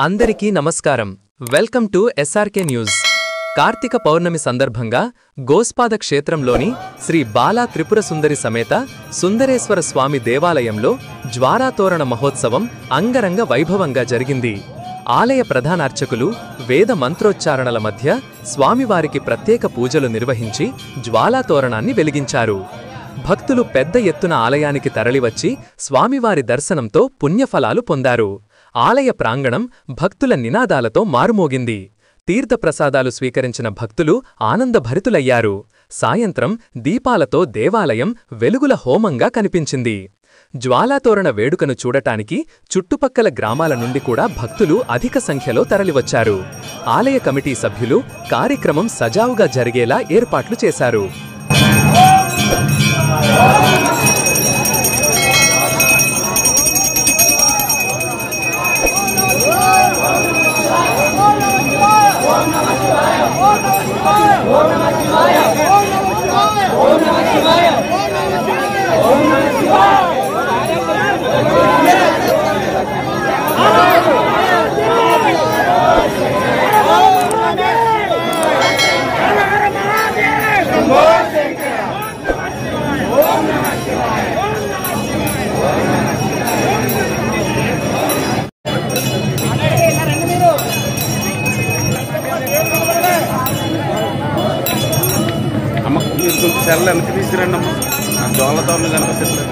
అందరికీ నమస్కారం. Welcome to SRK news. Karthika Pournami సందర్భంగా గోస్పాద క్షేత్రంలోని శ్రీ బాలా త్రిపుర సుందరి సమేత సుందరేశ్వర స్వామి దేవాలయంలో జ్వారాతోరణ మహోత్సవం అంగరంగ వైభవంగా జరిగింది. ఆలయ ప్రధానార్చకులు వేద మంత్రోచ్చారణల మధ్య స్వామివారికి ప్రత్యేక పూజలు నిర్వహించి జ్వాలాతోరణాన్ని వెలిగించారు. భక్తులు పెద్ద ఎత్తున ఆలయానికి తరలివచ్చి స్వామివారి దర్శనంతో పుణ్యఫలాలు పొందారు. ఆలయ ప్రాంగణం భక్తుల నినాదాలతో మారుమోగింది. తీర్థప్రసాదాలు స్వీకరించిన భక్తులు ఆనందభరితులయ్యారు. సాయంత్రం దీపాలతో దేవాలయం వెలుగుల హోమంగా కనిపించింది. జ్వాలాతోరణ వేడుకను చూడటానికి చుట్టుపక్కల గ్రామాల నుండి కూడా భక్తులు అధిక సంఖ్యలో తరలివచ్చారు. ఆలయ కమిటీ సభ్యులు కార్యక్రమం సజావుగా జరిగేలా ఏర్పాట్లు చేశారు. సెల్ వెనక తీసుకురండి అమ్మ. జోలతో కనిపించట్లేదు.